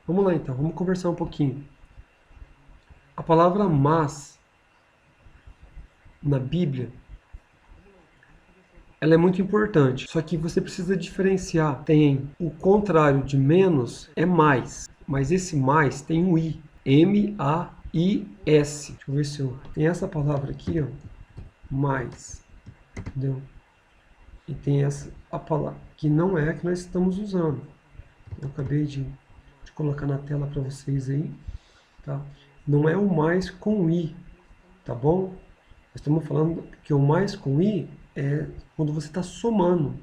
Vamos lá então, vamos conversar um pouquinho. A palavra mas na Bíblia, ela é muito importante. Só que você precisa diferenciar. Tem o contrário de menos é mais, mas esse mais tem um i, M-A-I-S. Deixa eu ver se eu tem essa palavra aqui, ó, mais, entendeu? E tem essa a palavra que não é a que nós estamos usando. Eu acabei de colocar na tela para vocês aí, tá? Não é o mais com i, tá bom? Nós estamos falando que o mais com i é quando você está somando,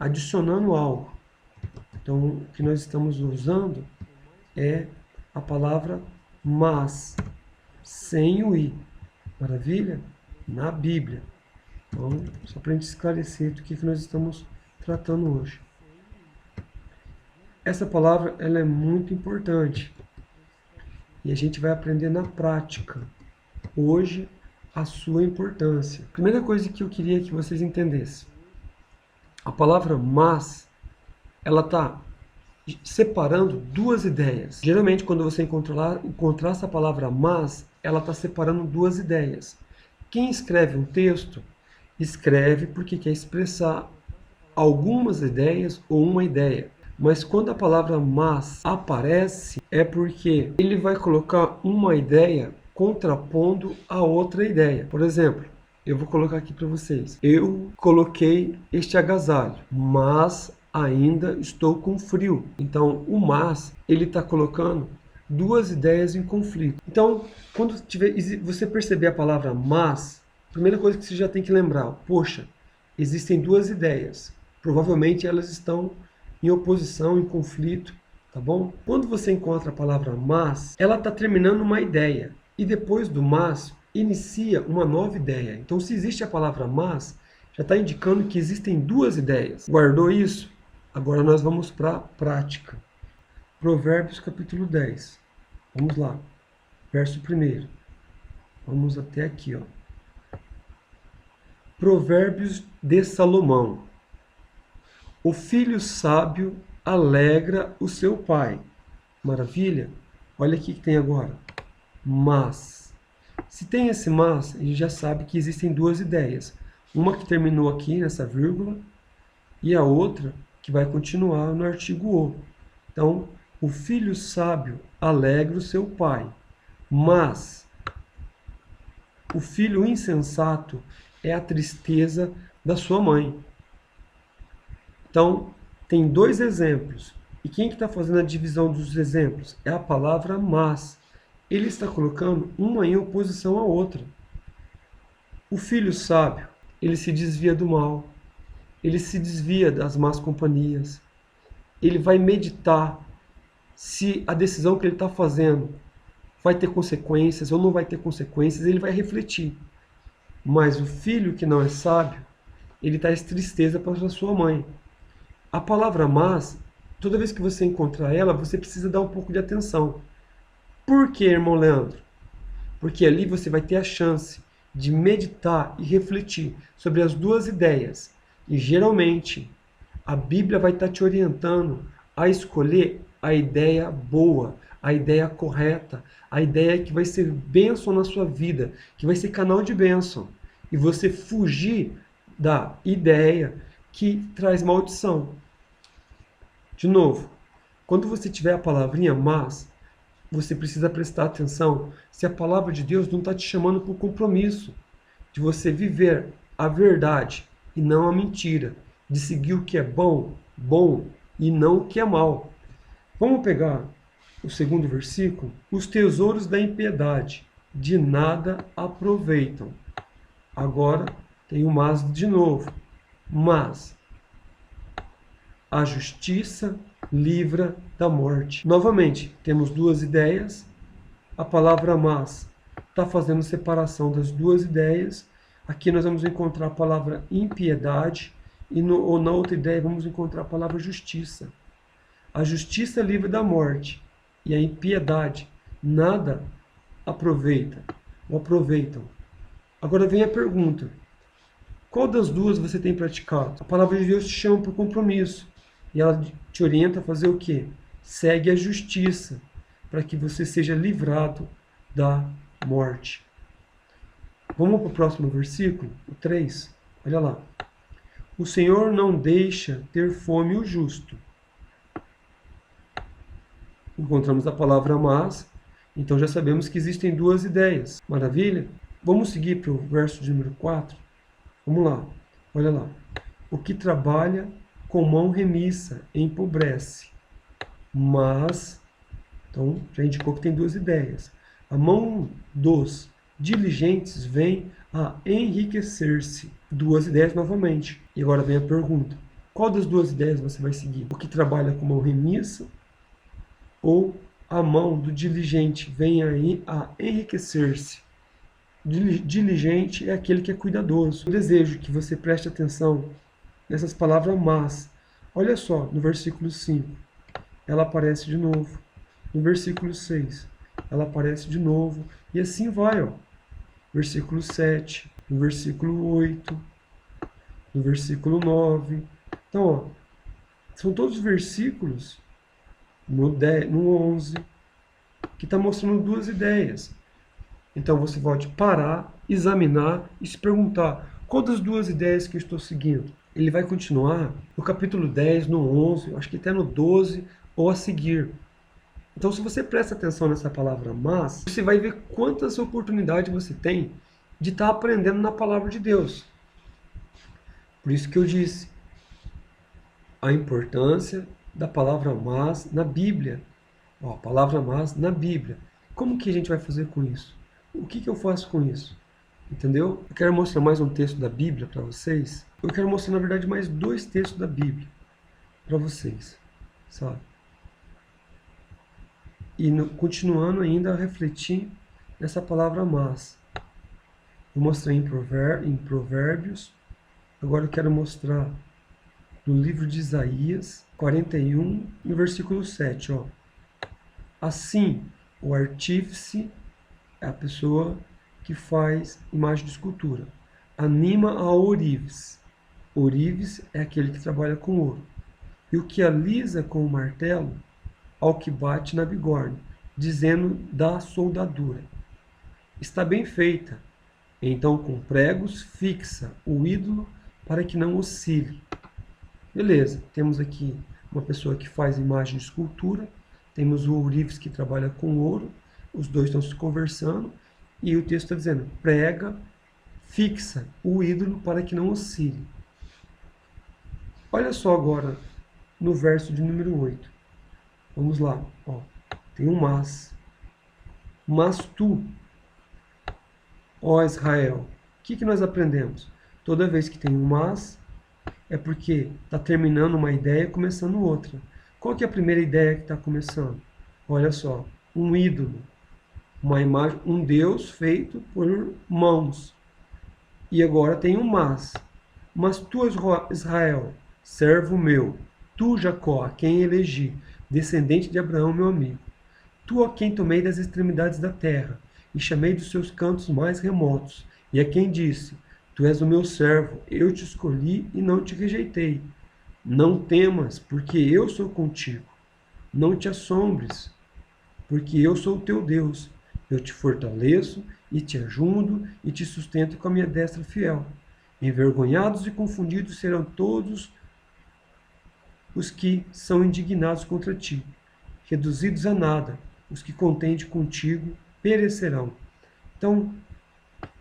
adicionando algo. Então, o que nós estamos usando é a palavra mas, sem o i. Maravilha? Na Bíblia. Então, só para a gente esclarecer do que nós estamos tratando hoje. Essa palavra ela é muito importante e a gente vai aprender na prática hoje a sua importância. Primeira coisa que eu queria que vocês entendessem: a palavra mas ela está separando duas ideias. Geralmente, quando você encontrar essa palavra mas, ela está separando duas ideias. Quem escreve um texto escreve porque quer expressar algumas ideias ou uma ideia. Mas quando a palavra mas aparece, é porque ele vai colocar uma ideia contrapondo a outra ideia. Por exemplo, eu vou colocar aqui para vocês. Eu coloquei este agasalho, mas ainda estou com frio. Então, o mas, ele está colocando duas ideias em conflito. Então, quando você perceber a palavra mas, a primeira coisa que você já tem que lembrar, poxa, existem duas ideias. Provavelmente elas estão em oposição, em conflito, tá bom? Quando você encontra a palavra mas, ela está terminando uma ideia. E depois do mas, inicia uma nova ideia. Então, se existe a palavra mas, já está indicando que existem duas ideias. Guardou isso? Agora nós vamos para a prática. Provérbios capítulo 10. Vamos lá. Verso 1. Vamos até aqui, ó. Provérbios de Salomão. O filho sábio alegra o seu pai. Maravilha? Olha aqui que tem agora. Mas. Se tem esse mas, a gente já sabe que existem duas ideias. Uma que terminou aqui nessa vírgula e a outra que vai continuar no artigo o. Então, o filho sábio alegra o seu pai. Mas o filho insensato é a tristeza da sua mãe. Então, tem dois exemplos. E quem que está fazendo a divisão dos exemplos? É a palavra mas. Ele está colocando uma em oposição à outra. O filho sábio, ele se desvia do mal. Ele se desvia das más companhias. Ele vai meditar se a decisão que ele está fazendo vai ter consequências ou não vai ter consequências. Ele vai refletir. Mas o filho que não é sábio, ele traz tristeza para a sua mãe. A palavra mas, toda vez que você encontrar ela, você precisa dar um pouco de atenção. Por que, irmão Leandro? Porque ali você vai ter a chance de meditar e refletir sobre as duas ideias. E geralmente, a Bíblia vai estar te orientando a escolher a ideia boa, a ideia correta, a ideia que vai ser bênção na sua vida, que vai ser canal de bênção. E você fugir da ideia que traz maldição. De novo, quando você tiver a palavrinha mas, você precisa prestar atenção se a palavra de Deus não está te chamando para o compromisso de você viver a verdade e não a mentira, de seguir o que é bom, bom, e não o que é mal. Vamos pegar o segundo versículo? Os tesouros da impiedade de nada aproveitam. Agora tem o mas de novo. Mas a justiça livra da morte. Novamente, temos duas ideias. A palavra mas está fazendo separação das duas ideias. Aqui nós vamos encontrar a palavra impiedade e ou na outra ideia vamos encontrar a palavra justiça. A justiça livra da morte e a impiedade nada aproveita ou aproveitam. Agora vem a pergunta: qual das duas você tem praticado? A palavra de Deus te chama para o compromisso. E ela te orienta a fazer o quê? Segue a justiça. para que você seja livrado da morte. Vamos para o próximo versículo, o 3. Olha lá. O Senhor não deixa ter fome o justo. Encontramos a palavra mas, então já sabemos que existem duas ideias. Maravilha? Vamos seguir para o verso de número 4? Vamos lá. Olha lá. O que trabalha com mão remissa empobrece, mas, então já indicou que tem duas ideias. A mão dos diligentes vem a enriquecer-se. Duas ideias novamente. E agora vem a pergunta. Qual das duas ideias você vai seguir? O que trabalha com mão remissa ou a mão do diligente vem aí a enriquecer-se? Diligente é aquele que é cuidadoso. Eu desejo que você preste atenção nessas palavras mas. Olha só, no versículo 5, ela aparece de novo. No versículo 6, ela aparece de novo. E assim vai, ó. Versículo 7, no versículo 8, no versículo 9. Então, ó, são todos versículos no 10, no 11, que está mostrando duas ideias. Então você pode parar, examinar e se perguntar: qual das duas ideias que eu estou seguindo? Ele vai continuar no capítulo 10, no 11, acho que até no 12 ou a seguir. Então, se você presta atenção nessa palavra mas, você vai ver quantas oportunidades você tem de estar aprendendo na palavra de Deus. Por isso que eu disse a importância da palavra mas na Bíblia. Ó, a palavra mas na Bíblia. Como que a gente vai fazer com isso? O que eu faço com isso? Entendeu? Eu quero mostrar mais um texto da Bíblia para vocês. Eu quero mostrar, na verdade, mais dois textos da Bíblia para vocês, sabe? E continuando ainda a refletir nessa palavra mas. Eu mostrei em Provérbios. Agora eu quero mostrar no livro de Isaías 41, no versículo 7. Ó. Assim, o artífice é a pessoa que faz imagem de escultura. Anima a ourives. Ourives é aquele que trabalha com ouro. E o que alisa com o martelo, ao que bate na bigorna, dizendo da soldadura. Está bem feita. Então, com pregos, fixa o ídolo para que não oscile. Beleza, temos aqui uma pessoa que faz imagem de escultura, temos o ourives que trabalha com ouro, os dois estão se conversando, e o texto está dizendo, prega, fixa o ídolo para que não oscile. Olha só agora no verso de número 8. Vamos lá, ó. Tem um mas. Mas tu, ó Israel, o que nós aprendemos? Toda vez que tem um mas, é porque está terminando uma ideia e começando outra. Qual que é a primeira ideia que está começando? Olha só, um ídolo, uma imagem, um Deus feito por mãos. E agora tem um mas. Mas tu, Israel, servo meu, tu, Jacó, a quem elegi, descendente de Abraão, meu amigo, tu a quem tomei das extremidades da terra, e chamei dos seus cantos mais remotos, e a quem disse, tu és o meu servo, eu te escolhi e não te rejeitei. Não temas, porque eu sou contigo. Não te assombres, porque eu sou o teu Deus. Eu te fortaleço e te ajudo e te sustento com a minha destra fiel. Envergonhados e confundidos serão todos os que são indignados contra ti. Reduzidos a nada, os que contendem contigo perecerão. Então,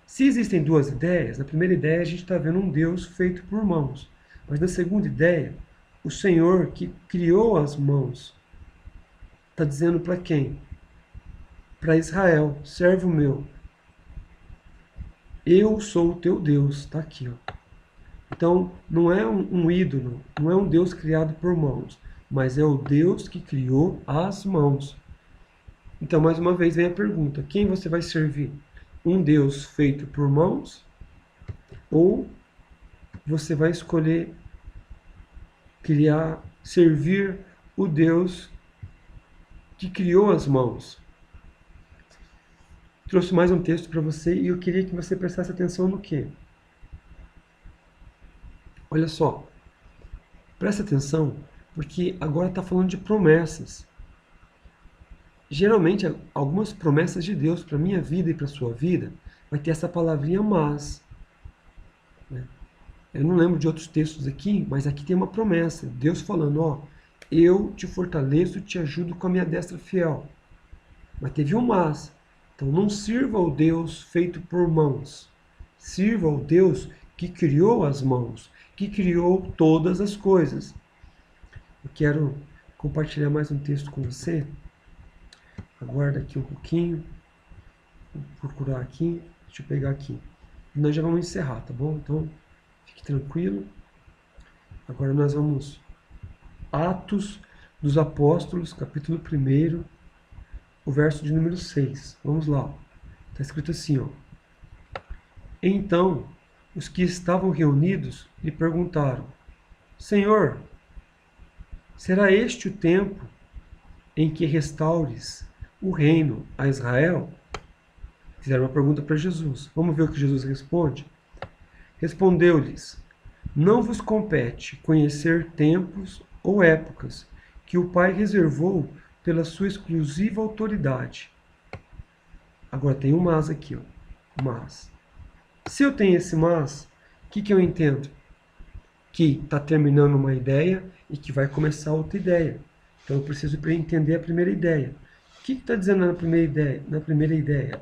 se existem duas ideias, na primeira ideia a gente está vendo um Deus feito por mãos. Mas na segunda ideia, o Senhor que criou as mãos, está dizendo para quem? Para Israel, servo meu. Eu sou o teu Deus, está aqui. Ó. Então, não é um ídolo, não é um Deus criado por mãos, mas é o Deus que criou as mãos. Então, mais uma vez, vem a pergunta: quem você vai servir? Um Deus feito por mãos? Ou você vai escolher servir o Deus que criou as mãos? Trouxe mais um texto para você e eu queria que você prestasse atenção no quê? Olha só, presta atenção, porque agora está falando de promessas. geralmente, algumas promessas de Deus para a minha vida e para a sua vida, vai ter essa palavrinha mas. Né? Eu não lembro de outros textos aqui, mas aqui tem uma promessa. Deus falando, ó, eu te fortaleço, te ajudo com a minha destra fiel. Mas teve um mas. Então não sirva ao Deus feito por mãos. Sirva ao Deus que criou as mãos, que criou todas as coisas. Eu quero compartilhar mais um texto com você. Aguarda aqui um pouquinho. Vou procurar aqui. Deixa eu pegar aqui. E nós já vamos encerrar, tá bom? Então, fique tranquilo. Agora nós vamos... Atos dos Apóstolos, capítulo 1, o verso de número 6. Vamos lá. Está escrito assim, ó. Então, os que estavam reunidos lhe perguntaram: Senhor, será este o tempo em que restaures o reino a Israel? Fizeram uma pergunta para Jesus. Vamos ver o que Jesus responde? Respondeu-lhes: Não vos compete conhecer tempos ou épocas que o Pai reservou pela sua exclusiva autoridade. Agora tem um mas aqui, ó. Mas. Se eu tenho esse mas, o que eu entendo? Que está terminando uma ideia e que vai começar outra ideia. Então eu preciso entender a primeira ideia. O que está dizendo na primeira ideia? Na primeira ideia,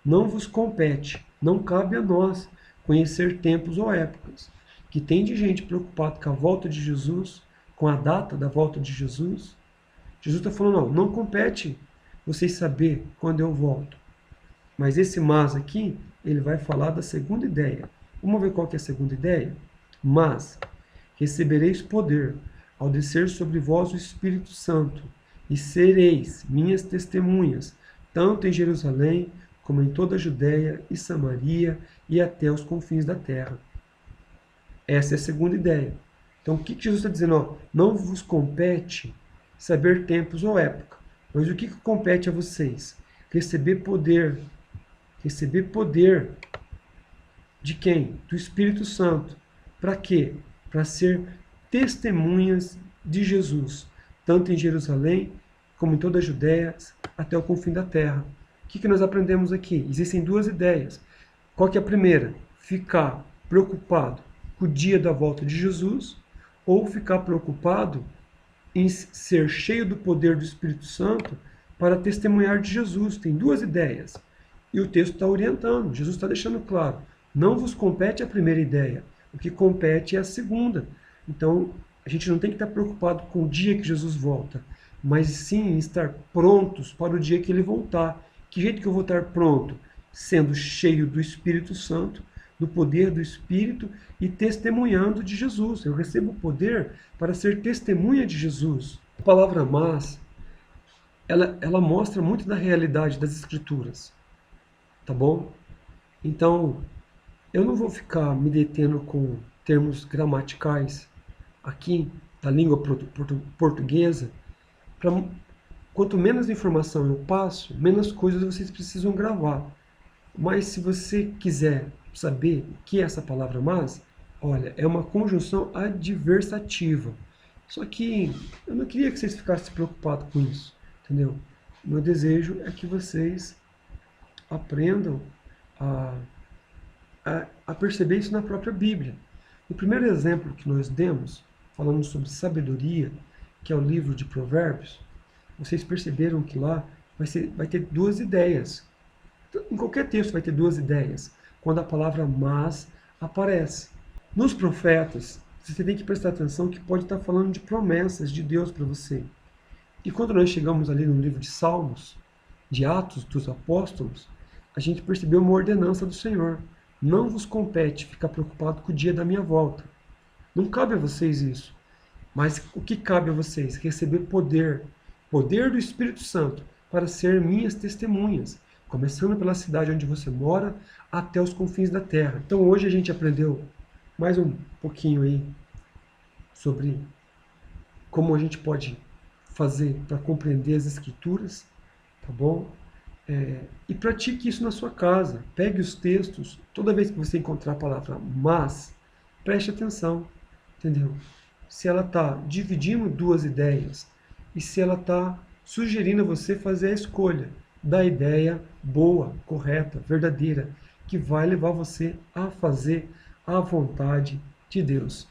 não vos compete, não cabe a nós conhecer tempos ou épocas. Que tem de gente preocupada com a volta de Jesus, com a data da volta de Jesus. Jesus está falando, não compete vocês saber quando eu volto. Mas esse mas aqui, ele vai falar da segunda ideia. Vamos ver qual que é a segunda ideia? Mas recebereis poder ao descer sobre vós o Espírito Santo, e sereis minhas testemunhas, tanto em Jerusalém, como em toda a Judéia e Samaria, e até os confins da terra. Essa é a segunda ideia. Então, o que Jesus está dizendo? Não vos compete saber tempos ou época, mas o que compete a vocês? Receber poder. Receber poder de quem? Do Espírito Santo. Para quê? Para ser testemunhas de Jesus, tanto em Jerusalém, como em toda a Judéia, até o confim da terra. O que nós aprendemos aqui? Existem duas ideias. Qual que é a primeira? Ficar preocupado com o dia da volta de Jesus, ou ficar preocupado em ser cheio do poder do Espírito Santo para testemunhar de Jesus. Tem duas ideias. E o texto está orientando, Jesus está deixando claro. Não vos compete a primeira ideia, o que compete é a segunda. Então, a gente não tem que estar preocupado com o dia que Jesus volta, mas sim em estar prontos para o dia que ele voltar. Que jeito que eu vou estar pronto? Sendo cheio do Espírito Santo, do poder do Espírito e testemunhando de Jesus. Eu recebo o poder para ser testemunha de Jesus. A palavra mas, ela mostra muito da realidade das Escrituras. Tá bom? Então, eu não vou ficar me detendo com termos gramaticais aqui da língua portuguesa. Quanto menos informação eu passo, menos coisas vocês precisam gravar. Mas se você quiser saber o que é essa palavra mas, olha, é uma conjunção adversativa. Só que eu não queria que vocês ficassem preocupados com isso, entendeu? Meu desejo é que vocês aprendam a perceber isso na própria Bíblia. O primeiro exemplo que nós demos, falando sobre sabedoria, que é o livro de Provérbios, vocês perceberam que lá vai ter duas ideias. Em qualquer texto vai ter duas ideias, quando a palavra mas aparece. Nos profetas, você tem que prestar atenção que pode estar falando de promessas de Deus para você. E quando nós chegamos ali no livro de Salmos, de Atos dos Apóstolos, a gente percebeu uma ordenança do Senhor. Não vos compete ficar preocupado com o dia da minha volta. Não cabe a vocês isso. Mas o que cabe a vocês? Receber poder. Poder do Espírito Santo para ser minhas testemunhas. Começando pela cidade onde você mora até os confins da terra. Então hoje a gente aprendeu mais um pouquinho aí sobre como a gente pode fazer para compreender as Escrituras, tá bom? E pratique isso na sua casa. Pegue os textos, toda vez que você encontrar a palavra mas, preste atenção, entendeu? Se ela está dividindo duas ideias e se ela está sugerindo a você fazer a escolha da ideia boa, correta, verdadeira, que vai levar você a fazer a vontade de Deus.